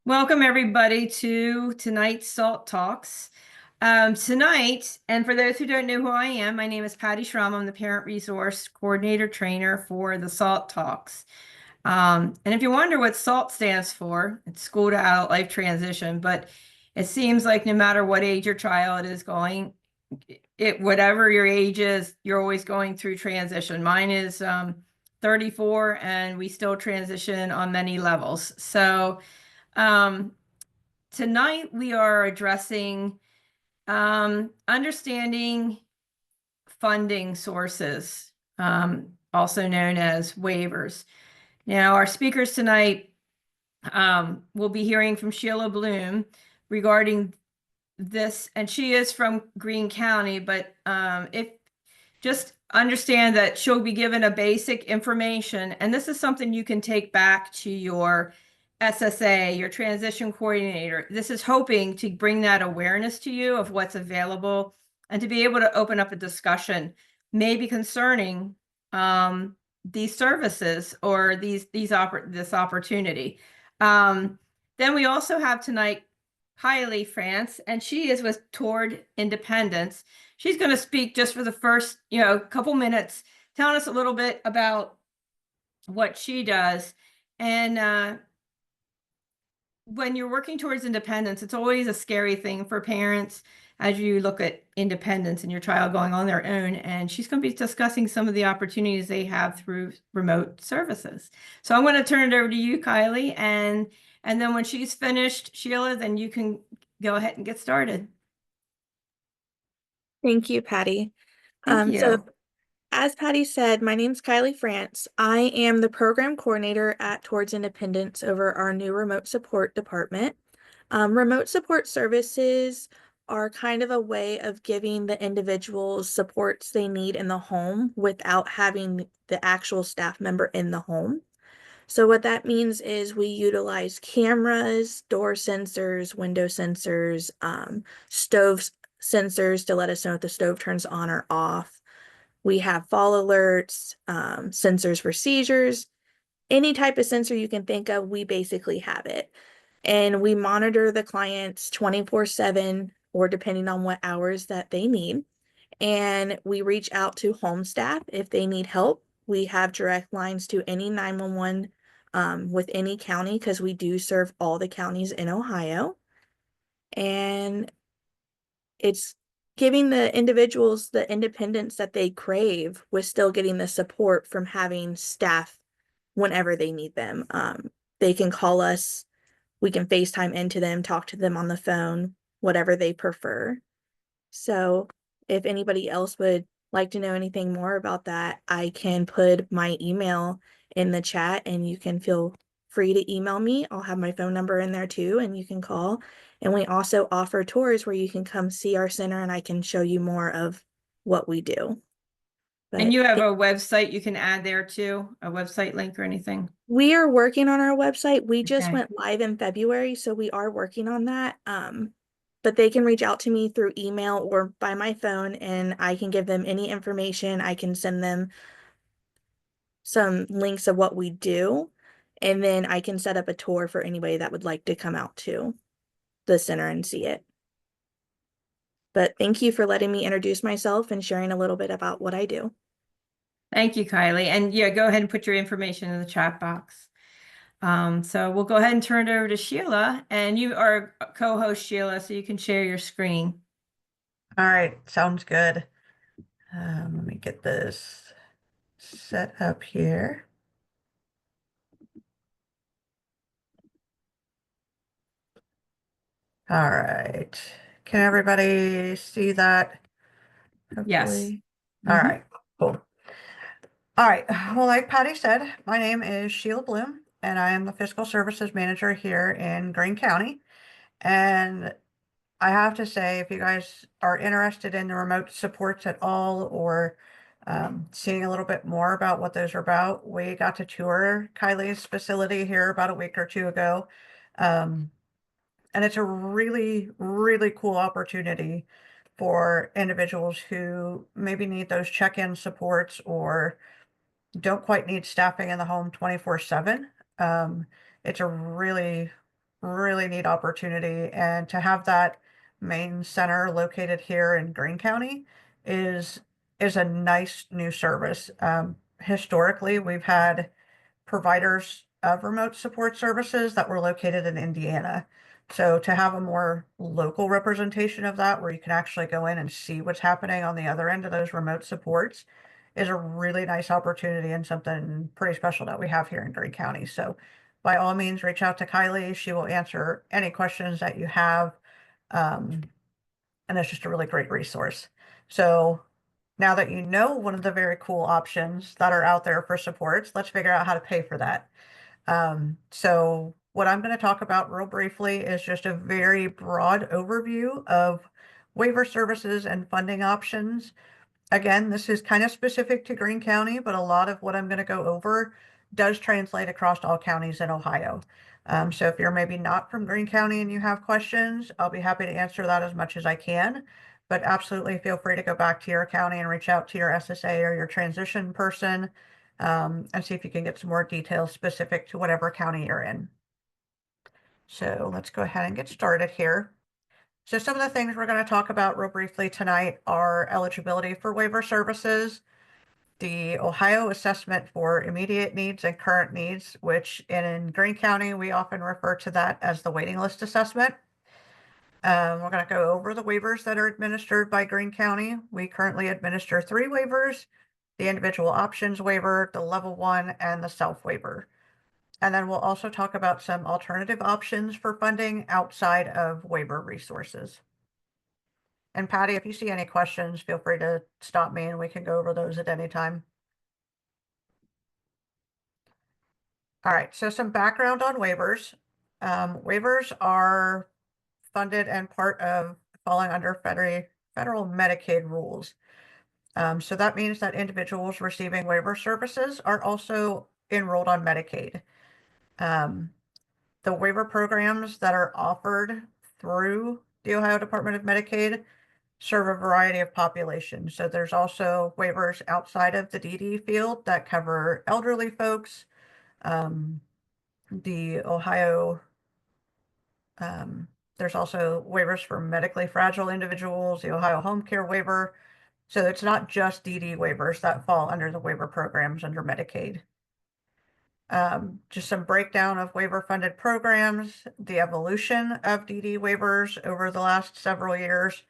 Welcome everybody to tonight's SALT Talks. Tonight, and for those who don't know who I am, my name is Patty Schramm. I'm the Parent Resource Coordinator Trainer for the SALT Talks. And if you wonder what SALT stands for, it's School to Adult Life Transition, but it seems like no matter what age your child is going, whatever your age is, you're always going through transition. Mine is 34 and we still transition on many levels. So um, tonight we are addressing understanding funding sources, also known as waivers. Now, our speakers tonight will be hearing from Sheila Bloom regarding this, and she is from Greene County, but if just understand that she'll be given a basic information, and this is something you can take back to your SSA, your transition coordinator. This is hoping to bring that awareness to you of what's available and to be able to open up a discussion, maybe concerning these services or this opportunity. Then we also have tonight Kylee France, and she is with Toward Independence. She's going to speak just for the first, couple minutes, telling us a little bit about what she does. And when you're working towards independence, it's always a scary thing for parents as you look at independence and your child going on their own. And she's going to be discussing some of the opportunities they have through remote services. So I'm going to turn it over to you, Kylee, and then when she's finished, Sheila, then you can go ahead and get started. Thank you, Patty. Thank you. So as Patty said, my name's Kylee France. I am the program coordinator at Towards Independence over our new remote support department. Remote support services are kind of a way of giving the individuals supports they need in the home without having the actual staff member in the home. So what that means is we utilize cameras, door sensors, window sensors, stove sensors to let us know if the stove turns on or off. We have fall alerts, sensors for seizures. Any type of sensor you can think of, we basically have it. And we monitor the clients 24/7 or depending on what hours that they need. And we reach out to home staff if they need help. We have direct lines to any 911 with any county because we do serve all the counties in Ohio. And it's giving the individuals the independence that they crave with still getting the support from having staff whenever they need them. They can call us, we can FaceTime into them, talk to them on the phone, whatever they prefer. So if anybody else would like to know anything more about that, I can put my email in the chat and you can feel free to email me. I'll have my phone number in there too, and you can call. And we also offer tours where you can come see our center and I can show you more of what we do. And But you have a website you can add there too, a website link or anything? we are working on our website. We just Okay. went live in February, so we are working on that. But they can reach out to me through email or by my phone, and I can give them any information. I can send them some links of what we do, and then I can set up a tour for anybody that would like to come out to the center and see it. But thank you for letting me introduce myself and sharing a little bit about what I do. Thank you, Kylee. And yeah, go ahead and put your information in the chat box. So we'll go ahead and turn it over to Sheila, and you are co-host, Sheila, so you can share your screen. All right, sounds good. Let me get this set up here. All right. Can everybody see that? Yes. Hopefully. All right, cool. All right. Well, like Patty said, my name is Sheila Bloom, and I am the Fiscal Services Manager here in Greene County. And I have to say, if you guys are interested in the remote supports at all, or seeing a little bit more about what those are about, we got to tour Kylee's facility here about a week or two ago. And it's a really, really cool opportunity for individuals who maybe need those check-in supports or don't quite need staffing in the home 24/7. It's a really really neat opportunity. And to have that main center located here in Greene County is a nice new service. Historically, we've had providers of remote support services that were located in Indiana. So to have a more local representation of that, where you can actually go in and see what's happening on the other end of those remote supports, is a really nice opportunity and something pretty special that we have here in Greene County. So by all means, reach out to Kylee. She will answer any questions that you have. And it's just a really great resource. So now that you know one of the very cool options that are out there for supports, let's figure out how to pay for that. So what I'm going to talk about real briefly is just a very broad overview of waiver services and funding options. Again, this is kind of specific to Greene County, but a lot of what I'm going to go over does translate across all counties in Ohio. So if you're maybe not from Greene County and you have questions, I'll be happy to answer that as much as I can. But absolutely feel free to go back to your county and reach out to your SSA or your transition person, and see if you can get some more details specific to whatever county you're in. So let's go ahead and get started here. So some of the things we're going to talk about real briefly tonight are eligibility for waiver services, the Ohio assessment for immediate needs and current needs, which in Greene County, we often refer to that as the waiting list assessment. We're going to go over the waivers that are administered by Greene County. We currently administer 3 waivers: the individual options waiver, the level 1, and the self waiver. And then we'll also talk about some alternative options for funding outside of waiver resources. And Patty, if you see any questions, feel free to stop me and we can go over those at any time. All right, so some background on waivers. Waivers are funded and part of falling under federal Medicaid rules. So that means that individuals receiving waiver services are also enrolled on Medicaid. The waiver programs that are offered through the Ohio Department of Medicaid serve a variety of populations. So there's also waivers outside of the DD field that cover elderly folks. The Ohio, there's also waivers for medically fragile individuals, the Ohio Home Care Waiver. So it's not just DD waivers that fall under the waiver programs under Medicaid. Just some breakdown of waiver funded programs, the evolution of DD waivers over the last several years.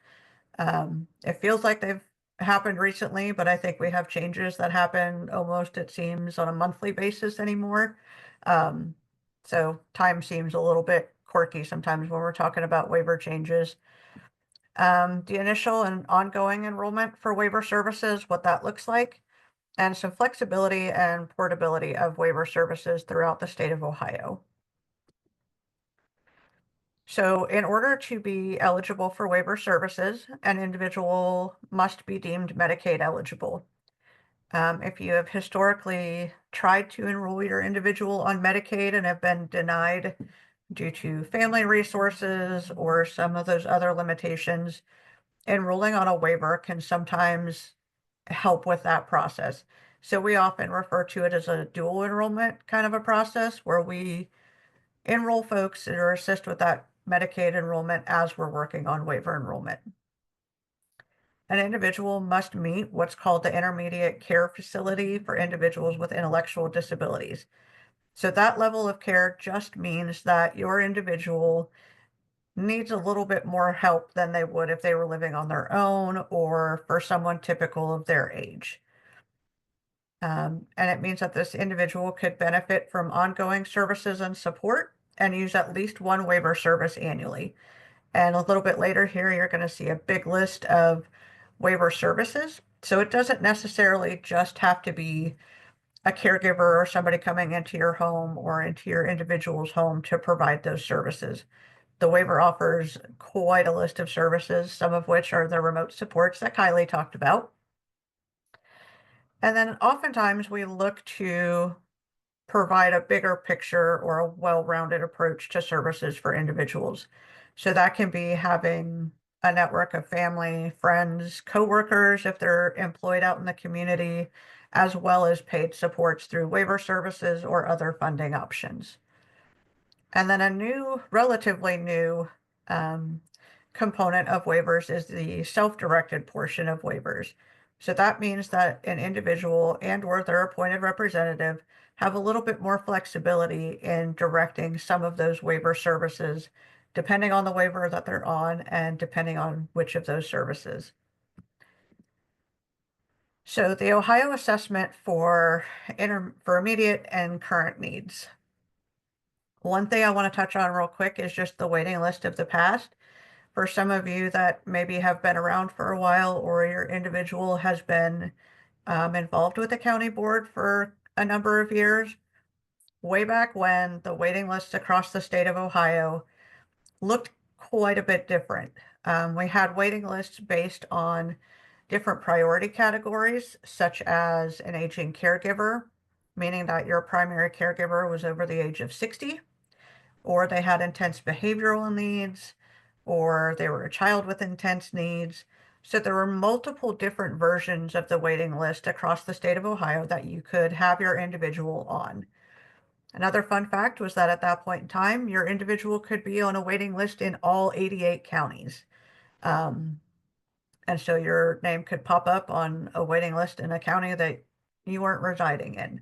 It feels like they've happened recently, but I think we have changes that happen almost, it seems, on a monthly basis anymore. So time seems a little bit quirky sometimes when we're talking about waiver changes. The initial and ongoing enrollment for waiver services, what that looks like, and some flexibility and portability of waiver services throughout the state of Ohio. So in order to be eligible for waiver services, an individual must be deemed Medicaid eligible. If you have historically tried to enroll your individual on Medicaid and have been denied due to family resources or some of those other limitations, enrolling on a waiver can sometimes help with that process. So we often refer to it as a dual enrollment kind of a process where we enroll folks or assist with that Medicaid enrollment as we're working on waiver enrollment. An individual must meet what's called the Intermediate Care Facility for individuals with intellectual disabilities. So that level of care just means that your individual needs a little bit more help than they would if they were living on their own or for someone typical of their age. And it means that this individual could benefit from ongoing services and support and use at least one waiver service annually. And a little bit later here, you're going to see a big list of waiver services. So it doesn't necessarily just have to be a caregiver or somebody coming into your home or into your individual's home to provide those services. The waiver offers quite a list of services, some of which are the remote supports that Kylee talked about. And then oftentimes we look to provide a bigger picture or a well-rounded approach to services for individuals. So that can be having a network of family, friends, coworkers, if they're employed out in the community, as well as paid supports through waiver services or other funding options. And then a relatively new component of waivers is the self-directed portion of waivers. So that means that an individual and or their appointed representative have a little bit more flexibility in directing some of those waiver services, depending on the waiver that they're on and depending on which of those services. So the Ohio assessment for immediate and current needs. One thing I want to touch on real quick is just the waiting list of the past. For some of you that maybe have been around for a while, or your individual has been involved with the county board for a number of years, way back when, the waiting lists across the state of Ohio looked quite a bit different. We had waiting lists based on different priority categories, such as an aging caregiver, meaning that your primary caregiver was over the age of 60, or they had intense behavioral needs, or they were a child with intense needs. So there were multiple different versions of the waiting list across the state of Ohio that you could have your individual on. Another fun fact was that at that point in time, your individual could be on a waiting list in all 88 counties. And so your name could pop up on a waiting list in a county that you weren't residing in.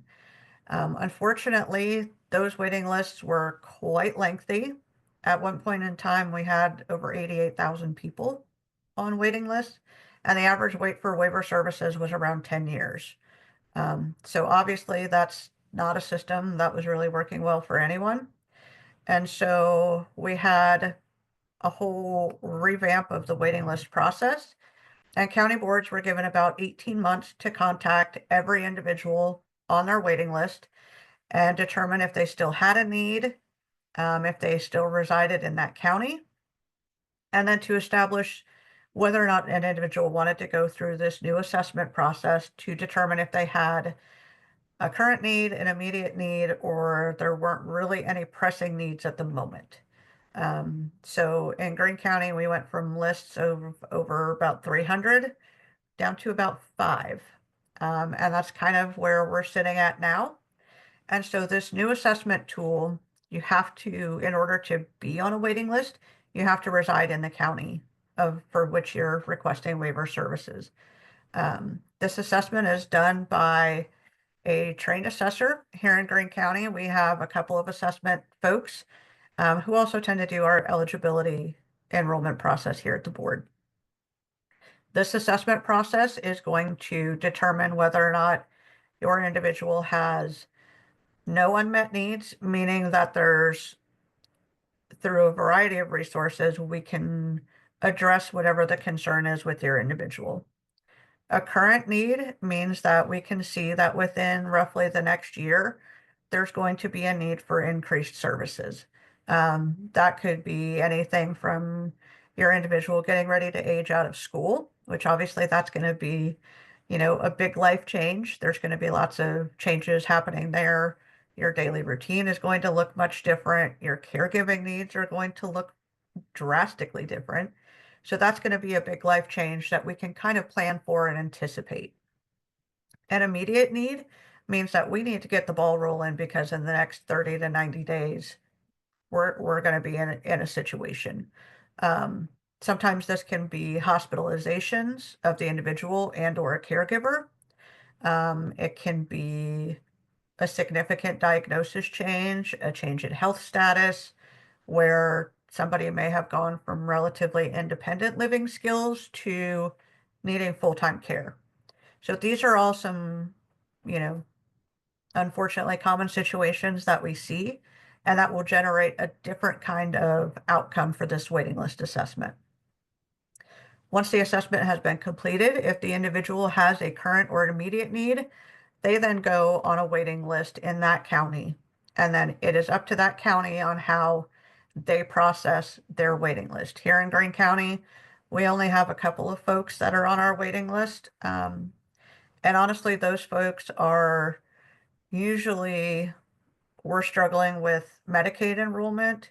Unfortunately, those waiting lists were quite lengthy. At one point in time, we had over 88,000 people on waiting lists, and the average wait for waiver services was around 10 years. So obviously that's not a system that was really working well for anyone. And so we had a whole revamp of the waiting list process, and county boards were given about 18 months to contact every individual on their waiting list and determine if they still had a need, if they still resided in that county, and then to establish whether or not an individual wanted to go through this new assessment process to determine if they had a current need, an immediate need, or there weren't really any pressing needs at the moment. So in Greene County, we went from lists of over about 300 down to about 5. And that's kind of where we're sitting at now. And so this new assessment tool, you have to, in order to be on a waiting list, you have to reside in the county for which you're requesting waiver services. This assessment is done by a trained assessor here in Greene County. We have a couple of assessment folks who also tend to do our eligibility enrollment process here at the board. This assessment process is going to determine whether or not your individual has no unmet needs, meaning that there's, through a variety of resources, we can address whatever the concern is with your individual. A current need means that we can see that within roughly the next year, there's going to be a need for increased services. That could be anything from your individual getting ready to age out of school, which obviously that's going to be, a big life change. There's going to be lots of changes happening there. Your daily routine is going to look much different. Your caregiving needs are going to look drastically different. So that's going to be a big life change that we can kind of plan for and anticipate. An immediate need means that we need to get the ball rolling because in the next 30 to 90 days, we're going to be in a situation. Sometimes this can be hospitalizations of the individual and or a caregiver. It can be a significant diagnosis change, a change in health status, where somebody may have gone from relatively independent living skills to needing full-time care. So these are all some, unfortunately common situations that we see, and that will generate a different kind of outcome for this waiting list assessment. Once the assessment has been completed, if the individual has a current or immediate need, they then go on a waiting list in that county. And then it is up to that county on how they process their waiting list. Here in Greene County, we only have a couple of folks that are on our waiting list. And honestly, those folks are usually, we're struggling with Medicaid enrollment,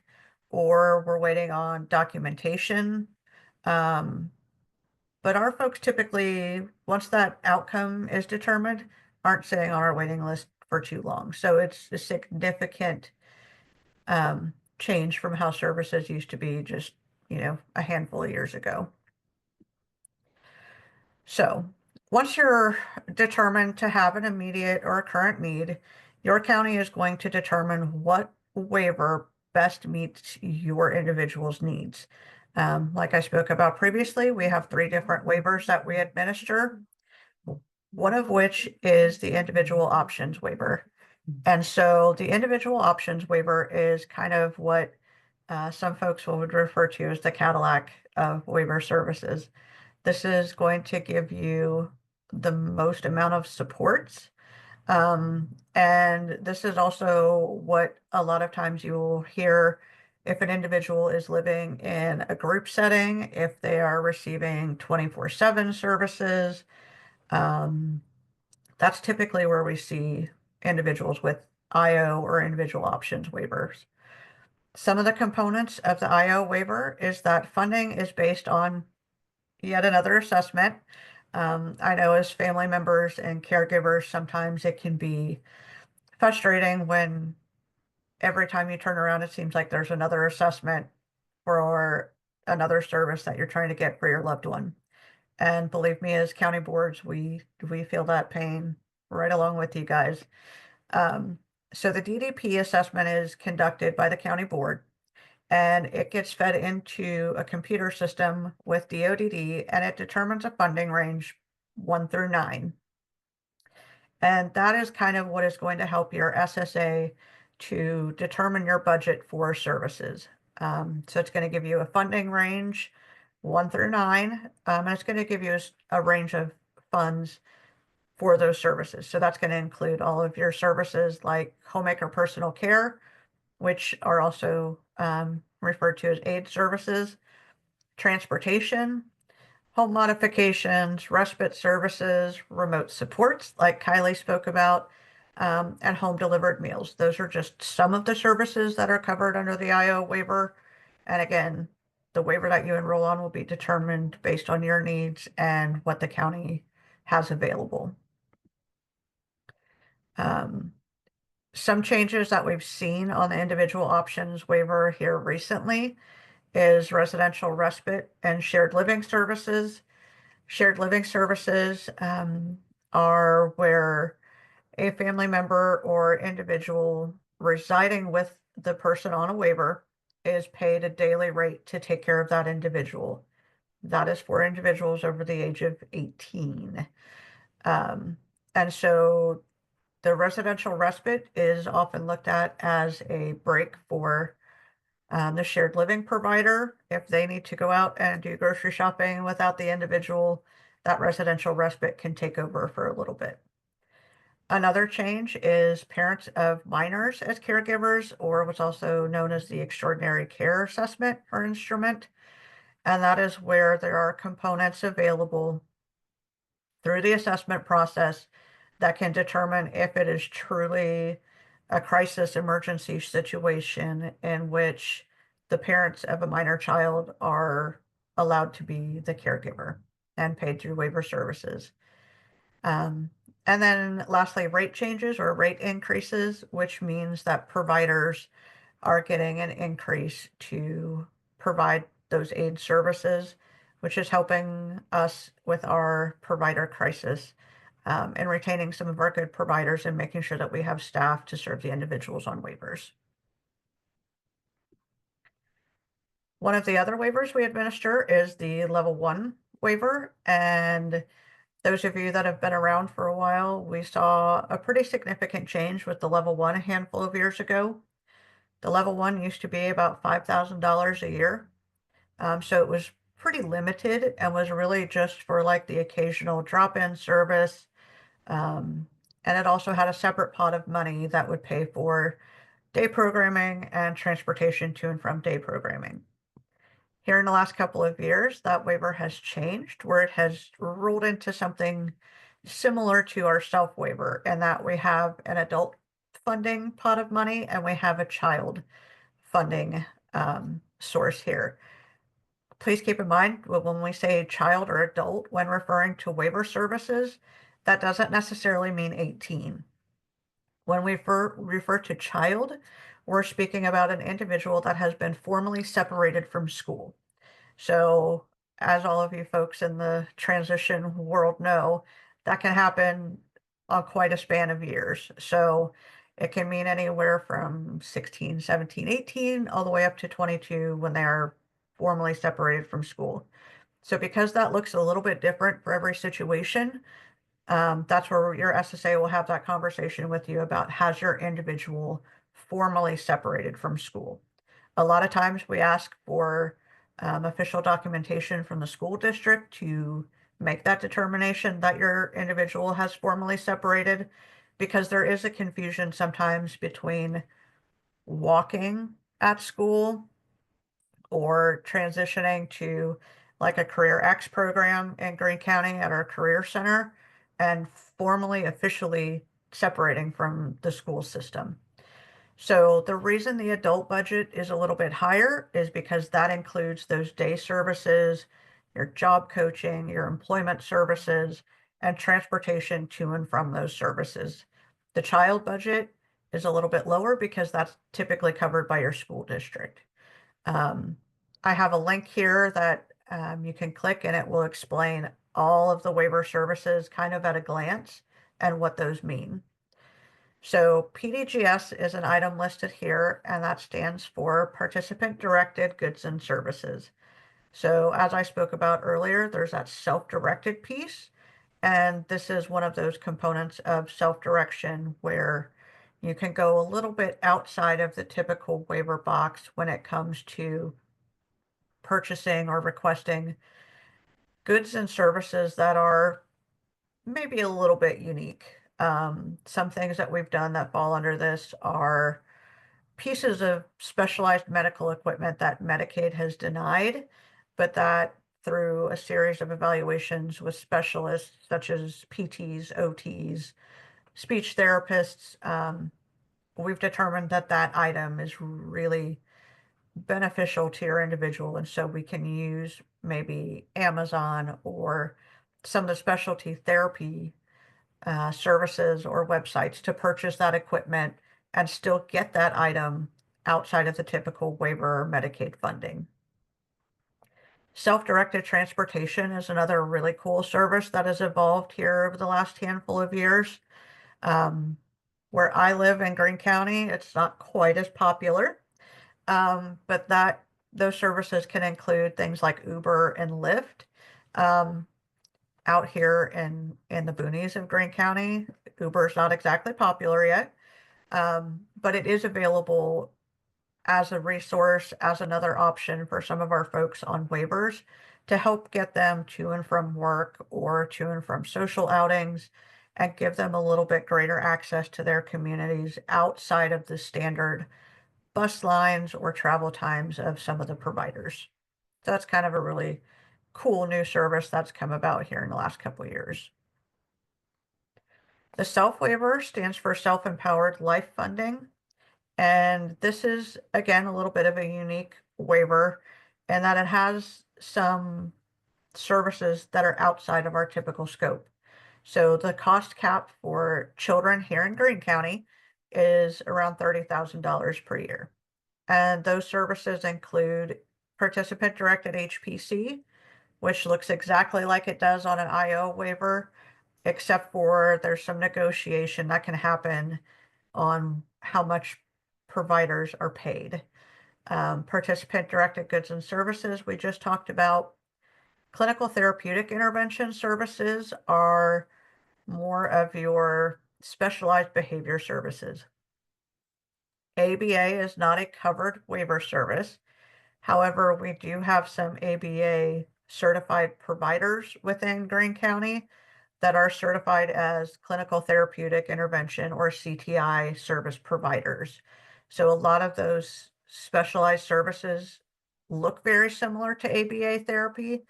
or we're waiting on documentation. But our folks typically, once that outcome is determined, aren't sitting on our waiting list for too long. So it's a significant changed from how services used to be just, a handful of years ago. So once you're determined to have an immediate or a current need, your county is going to determine what waiver best meets your individual's needs. Like I spoke about previously, we have 3 different waivers that we administer, one of which is the individual options waiver. And so the individual options waiver is kind of what some folks would refer to as the Cadillac of waiver services. This is going to give you the most amount of supports. And this is also what a lot of times you will hear if an individual is living in a group setting, if they are receiving 24/7 services. That's typically where we see individuals with IO or individual options waivers. Some of the components of the IO waiver is that funding is based on yet another assessment. I know as family members and caregivers, sometimes it can be frustrating when every time you turn around, it seems like there's another assessment for another service that you're trying to get for your loved one. And believe me, as county boards, we feel that pain right along with you guys. So the DDP assessment is conducted by the county board, and it gets fed into a computer system with DODD, and it determines a funding range 1 through 9. And that is kind of what is going to help your SSA to determine your budget for services. So it's going to give you a funding range 1 through 9, and it's going to give you a range of funds for those services. So that's going to include all of your services like homemaker personal care, which are also referred to as aid services, transportation, home modifications, respite services, remote supports like Kylee spoke about, and home delivered meals. Those are just some of the services that are covered under the IO waiver. And again, the waiver that you enroll on will be determined based on your needs and what the county has available. Some changes that we've seen on the individual options waiver here recently is residential respite and shared living services. Shared living services are where a family member or individual residing with the person on a waiver is paid a daily rate to take care of that individual. That is for individuals over the age of 18. And so the residential respite is often looked at as a break for the shared living provider. If they need to go out and do grocery shopping without the individual, that residential respite can take over for a little bit. Another change is parents of minors as caregivers, or what's also known as the extraordinary care assessment or instrument. And that is where there are components available through the assessment process that can determine if it is truly a crisis emergency situation in which the parents of a minor child are allowed to be the caregiver and paid through waiver services. And then lastly, rate changes or rate increases, which means that providers are getting an increase to provide those aid services, which is helping us with our provider crisis and retaining some of our good providers and making sure that we have staff to serve the individuals on waivers. One of the other waivers we administer is the level 1 waiver. And those of you that have been around for a while, we saw a pretty significant change with the level 1 a handful of years ago. The level 1 used to be about $5,000 a year. So it was pretty limited and was really just for like the occasional drop-in service. And it also had a separate pot of money that would pay for day programming and transportation to and from day programming. Here in the last couple of years, that waiver has changed where it has rolled into something similar to our self waiver, and that we have an adult funding pot of money and we have a child funding source here. Please keep in mind when we say child or adult when referring to waiver services, that doesn't necessarily mean 18. When we refer to child, we're speaking about an individual that has been formally separated from school. So, as all of you folks in the transition world know, that can happen on quite a span of years. So, it can mean anywhere from 16, 17, 18, all the way up to 22 when they are formally separated from school. So, because that looks a little bit different for every situation, that's where your SSA will have that conversation with you about has your individual formally separated from school. A lot of times we ask for official documentation from the school district to make that determination that your individual has formally separated, because there is a confusion sometimes between walking at school or transitioning to like a Career X program in Greene County at our Career Center and formally, officially separating from the school system. So the reason the adult budget is a little bit higher is because that includes those day services, your job coaching, your employment services, and transportation to and from those services. The child budget is a little bit lower because that's typically covered by your school district. I have a link here that you can click and it will explain all of the waiver services kind of at a glance and what those mean. So PDGS is an item listed here, and that stands for Participant Directed Goods and Services. So as I spoke about earlier, there's that self-directed piece, and this is one of those components of self-direction where you can go a little bit outside of the typical waiver box when it comes to purchasing or requesting goods and services that are maybe a little bit unique. Some things that we've done that fall under this are pieces of specialized medical equipment that Medicaid has denied, but that through a series of evaluations with specialists such as PTs, OTs, speech therapists, we've determined that that item is really beneficial to your individual. And so we can use maybe Amazon or some of the specialty therapy services or websites to purchase that equipment and still get that item outside of the typical waiver or Medicaid funding. Self-directed transportation is another really cool service that has evolved here over the last handful of years. Where I live in Greene County, it's not quite as popular, but those services can include things like Uber and Lyft. Out here in the boonies of Greene County, Uber is not exactly popular yet, but it is available as a resource, as another option for some of our folks on waivers to help get them to and from work or to and from social outings and give them a little bit greater access to their communities outside of the standard bus lines or travel times of some of the providers. So that's kind of a really cool new service that's come about here in the last couple of years. The self waiver stands for Self-Empowered Life Funding. And this is, again, a little bit of a unique waiver in that it has some services that are outside of our typical scope. So the cost cap for children here in Greene County is around $30,000 per year. And those services include participant-directed HPC, which looks exactly like it does on an IO waiver, except for there's some negotiation that can happen on how much providers are paid. Participant-directed goods and services, we just talked about. Clinical therapeutic intervention services are more of your specialized behavior services. ABA is not a covered waiver service. However, we do have some ABA certified providers within Greene County that are certified as clinical therapeutic intervention or CTI service providers. So a lot of those specialized services look very similar to ABA therapy.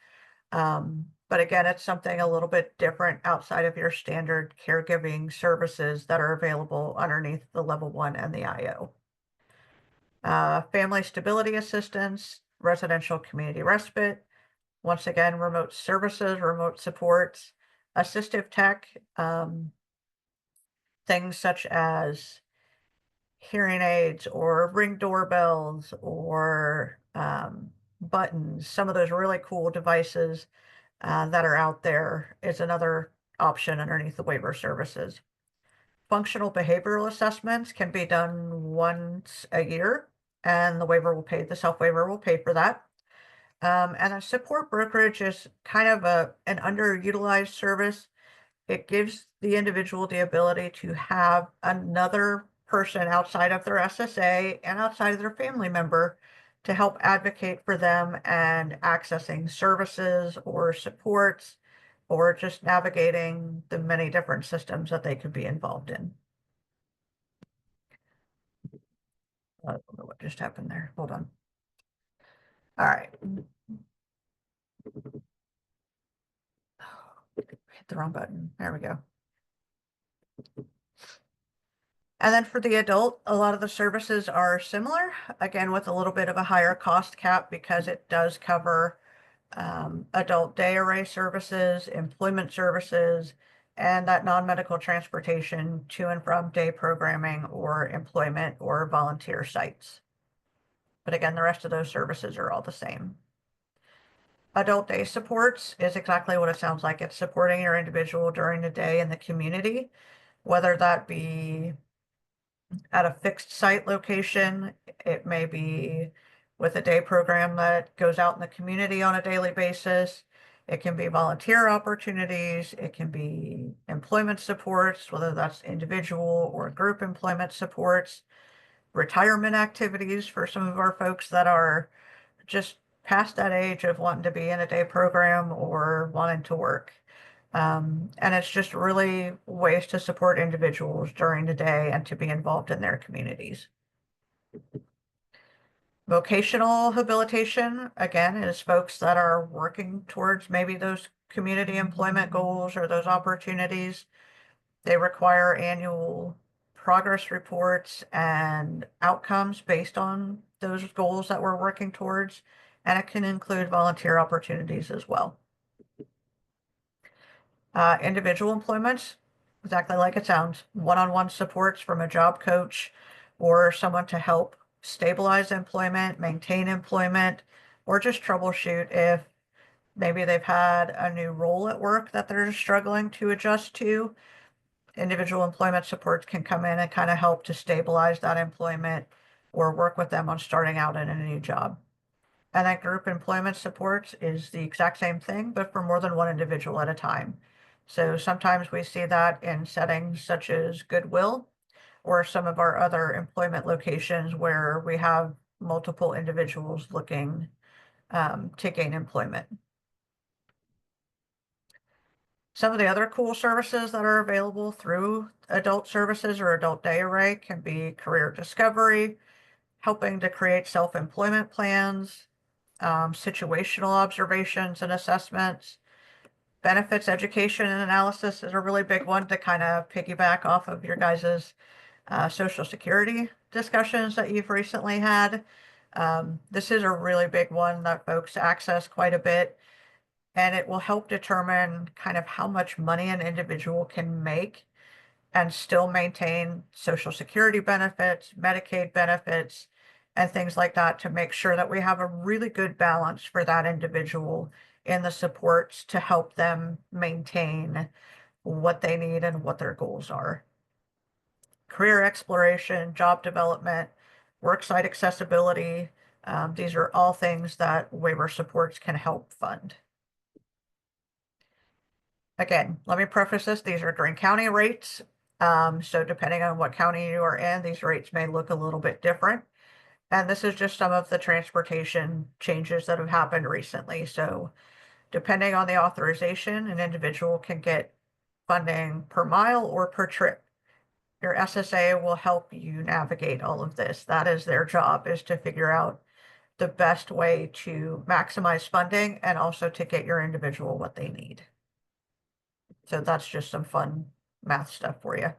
But again, it's something a little bit different outside of your standard caregiving services that are available underneath the level 1 and the IO. Family stability assistance, residential community respite, once again, remote services, remote supports, assistive tech, things such as hearing aids or Ring doorbells or buttons, some of those really cool devices that are out there is another option underneath the waiver services. Functional behavioral assessments can be done once a year, and the self-waiver will pay for that. And a support brokerage is kind of an underutilized service. It gives the individual the ability to have another person outside of their SSA and outside of their family member to help advocate for them and accessing services or supports or just navigating the many different systems that they could be involved in. I don't know what just happened there. Hold on. All right. Hit the wrong button. There we go. And then for the adult, a lot of the services are similar, again, with a little bit of a higher cost cap because it does cover adult day array services, employment services, and that non-medical transportation to and from day programming or employment or volunteer sites. But again, the rest of those services are all the same. Adult day supports is exactly what it sounds like. It's supporting your individual during the day in the community, whether that be at a fixed site location. It may be with a day program that goes out in the community on a daily basis. It can be volunteer opportunities. It can be employment supports, whether that's individual or group employment supports, retirement activities for some of our folks that are just past that age of wanting to be in a day program or wanting to work. And it's just really ways to support individuals during the day and to be involved in their communities. Vocational habilitation, again, is folks that are working towards maybe those community employment goals or those opportunities. They require annual progress reports and outcomes based on those goals that we're working towards, and it can include volunteer opportunities as well. Individual employments, exactly like it sounds, one-on-one supports from a job coach or someone to help stabilize employment, maintain employment, or just troubleshoot if maybe they've had a new role at work that they're struggling to adjust to. Individual employment supports can come in and kind of help to stabilize that employment or work with them on starting out in a new job. And that group employment supports is the exact same thing, but for more than one individual at a time. So sometimes we see that in settings such as Goodwill or some of our other employment locations where we have multiple individuals looking to gain employment. Some of the other cool services that are available through adult services or adult day array can be career discovery, helping to create self-employment plans, situational observations and assessments. Benefits education and analysis is a really big one to kind of piggyback off of your guys's Social Security discussions that you've recently had. This is a really big one that folks access quite a bit, and it will help determine kind of how much money an individual can make and still maintain Social Security benefits, Medicaid benefits, and things like that to make sure that we have a really good balance for that individual in the supports to help them maintain what they need and what their goals are. Career exploration, job development, worksite accessibility, these are all things that waiver supports can help fund. Again, let me preface this, these are Greene County rates. So depending on what county you are in, these rates may look a little bit different. And this is just some of the transportation changes that have happened recently. So depending on the authorization, an individual can get funding per mile or per trip. Your SSA will help you navigate all of this. That is their job, is to figure out the best way to maximize funding and also to get your individual what they need. So that's just some fun math stuff for you.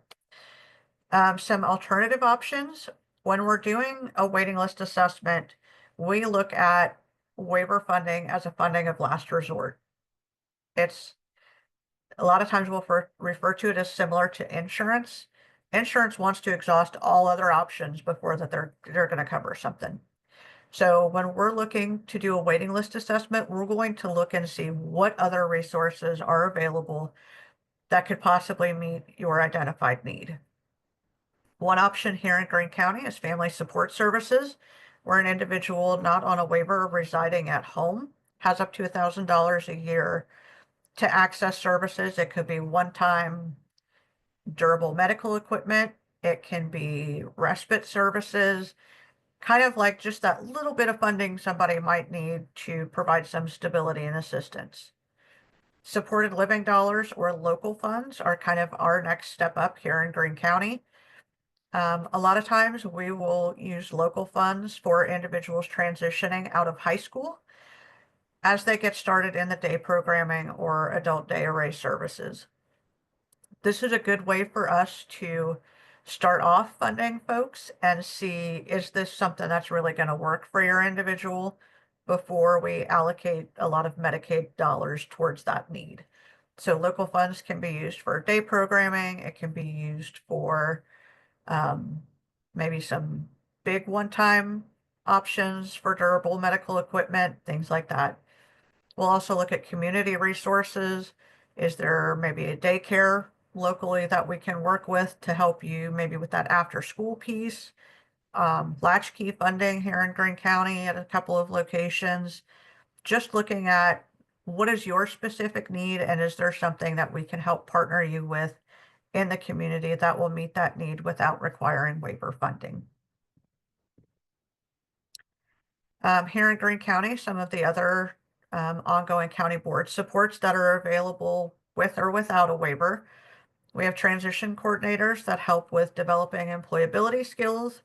Some alternative options. When we're doing a waiting list assessment, we look at waiver funding as a funding of last resort. It's a lot of times we'll refer to it as similar to insurance. insurance wants to exhaust all other options before that they're going to cover something. So when we're looking to do a waiting list assessment, we're going to look and see what other resources are available that could possibly meet your identified need. One option here in Greene County is family support services, where an individual not on a waiver residing at home has up to $1,000 a year to access services. It could be one-time durable medical equipment. It can be respite services, kind of like just that little bit of funding somebody might need to provide some stability and assistance. Supported living dollars or local funds are kind of our next step up here in Greene County. A lot of times we will use local funds for individuals transitioning out of high school as they get started in the day programming or adult day array services. This is a good way for us to start off funding folks and see, is this something that's really going to work for your individual before we allocate a lot of Medicaid dollars towards that need. So local funds can be used for day programming. It can be used for maybe some big one-time options for durable medical equipment, things like that. We'll also look at community resources. Is there maybe a daycare locally that we can work with to help you maybe with that after school piece? Latchkey funding here in Greene County at a couple of locations. Just looking at what is your specific need and is there something that we can help partner you with in the community that will meet that need without requiring waiver funding. Here in Greene County, some of the other ongoing county board supports that are available with or without a waiver. We have transition coordinators that help with developing employability skills.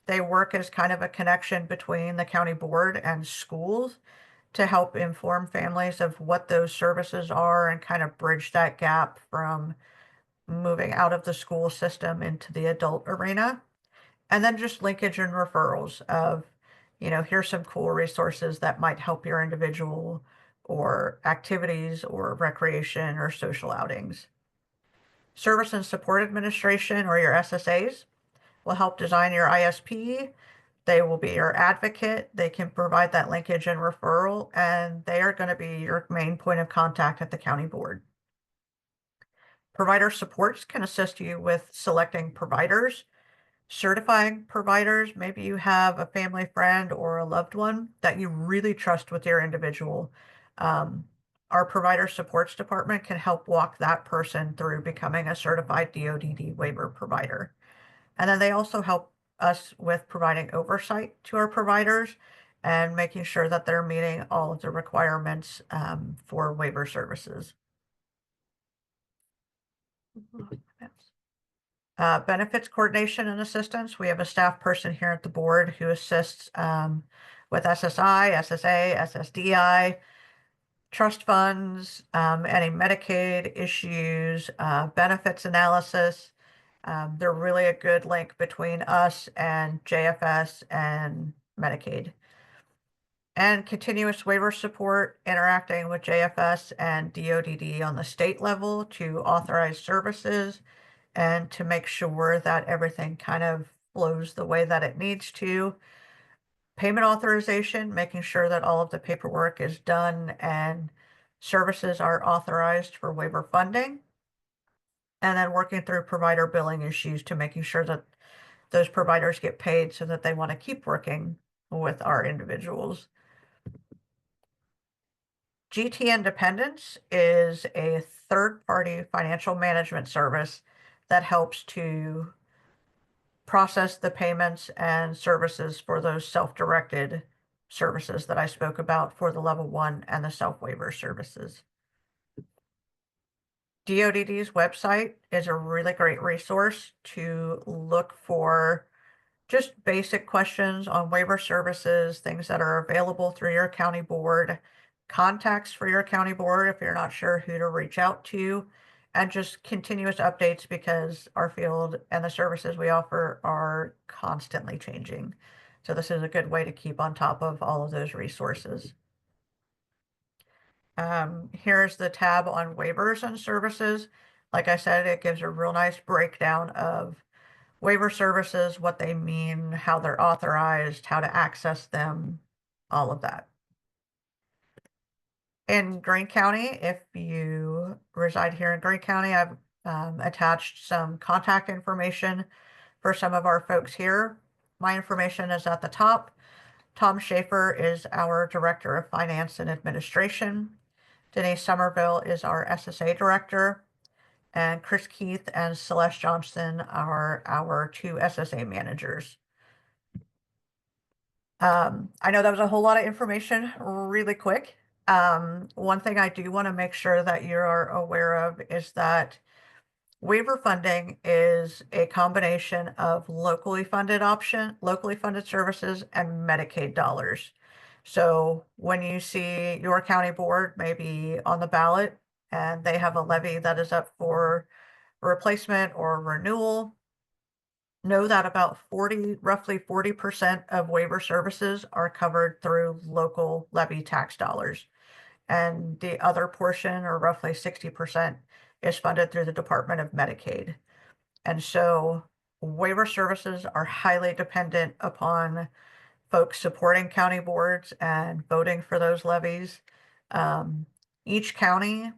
They work as kind of a connection between the county board and schools to help inform families of what those services are and kind of bridge that gap from moving out of the school system into the adult arena. And then just linkage and referrals of, here's some cool resources that might help your individual or activities or recreation or social outings. Service and Support Administration or your SSAs will help design your ISP. They will be your advocate. They can provide that linkage and referral, and they are going to be your main point of contact at the county board. Provider supports can assist you with selecting providers, certifying providers. Maybe you have a family friend or a loved one that you really trust with your individual. Our provider supports department can help walk that person through becoming a certified DODD waiver provider. And then they also help us with providing oversight to our providers and making sure that they're meeting all of the requirements for waiver services. Benefits coordination and assistance. We have a staff person here at the board who assists with SSI, SSA, SSDI, trust funds, any Medicaid issues, benefits analysis. They're really a good link between us and JFS and Medicaid. And continuous waiver support, interacting with JFS and DODD on the state level to authorize services and to make sure that everything kind of flows the way that it needs to. Payment authorization, making sure that all of the paperwork is done and services are authorized for waiver funding. And then working through provider billing issues to making sure that those providers get paid so that they want to keep working with our individuals. GT Independence is a third-party financial management service that helps to process the payments and services for those self-directed services that I spoke about for the level 1 and the self-waiver services. DODD's website is a really great resource to look for just basic questions on waiver services, things that are available through your county board, contacts for your county board if you're not sure who to reach out to, and just continuous updates because our field and the services we offer are constantly changing. So this is a good way to keep on top of all of those resources. Here's the tab on waivers and services. like I said, it gives a real nice breakdown of waiver services, what they mean, how they're authorized, how to access them, all of that. In Greene County, if you reside here in Greene County, I've attached some contact information for some of our folks here. My information is at the top. Tom Schaefer is our Director of Finance and Administration. Denise Somerville is our SSA Director. And Chris Keith and Celeste Johnson are our 2 SSA managers. I know that was a whole lot of information really quick. One thing I do want to make sure that you are aware of is that waiver funding is a combination of locally funded services and Medicaid dollars. So when you see your county board maybe on the ballot and they have a levy that is up for replacement or renewal, know that about roughly 40% of waiver services are covered through local levy tax dollars. And the other portion, or roughly 60%, is funded through the Department of Medicaid. And so waiver services are highly dependent upon folks supporting county boards and voting for those levies. Each county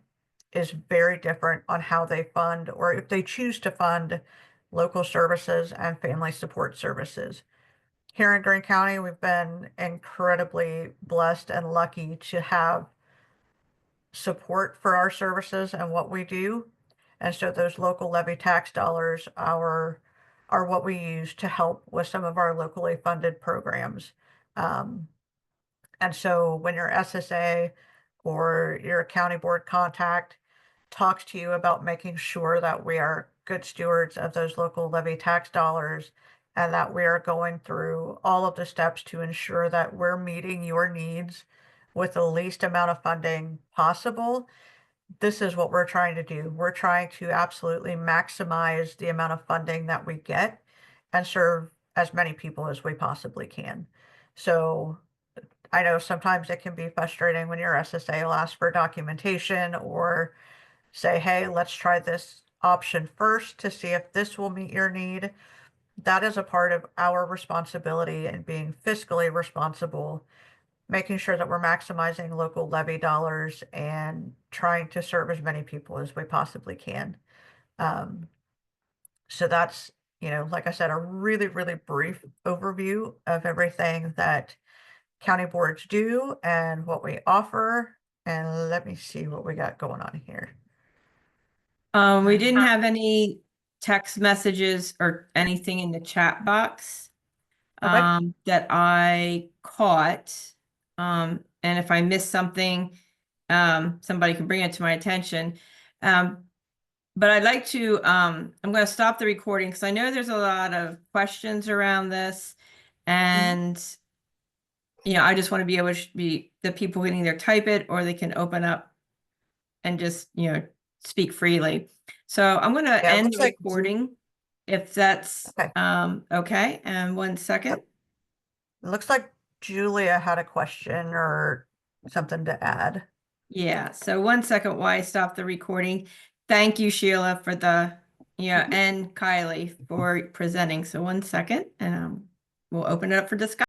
is very different on how they fund, or if they choose to fund, local services and family support services. Here in Greene County, we've been incredibly blessed and lucky to have support for our services and what we do. And so those local levy tax dollars are what we use to help with some of our locally funded programs. And so when your SSA or your county board contact talks to you about making sure that we are good stewards of those local levy tax dollars and that we are going through all of the steps to ensure that we're meeting your needs with the least amount of funding possible, this is what we're trying to do. We're trying to absolutely maximize the amount of funding that we get and serve as many people as we possibly can. So I know sometimes it can be frustrating when your SSA will ask for documentation or say, hey, let's try this option first to see if this will meet your need. That is a part of our responsibility in being fiscally responsible, making sure that we're maximizing local levy dollars and trying to serve as many people as we possibly can. So that's, like I said, a really, really brief overview of everything that county boards do and what we offer. And let me see what we got going on here. We didn't have any text messages or anything in the chat box Okay. that I caught. And if I missed something, somebody can bring it to my attention. But I'd like to, I'm going to stop the recording because I know there's a lot of questions around this. And, I just want to be able to be the people can either type it or they can open up and just, speak freely. So I'm going to Yeah, it end looks the like recording if that's Okay. okay. And 1 second. It looks like Julia had a question or something to add. Yeah. So 1 second while I stop the recording. Thank you, Sheila, for the, and Kylie for presenting. So 1 second and we'll open it up for discussion.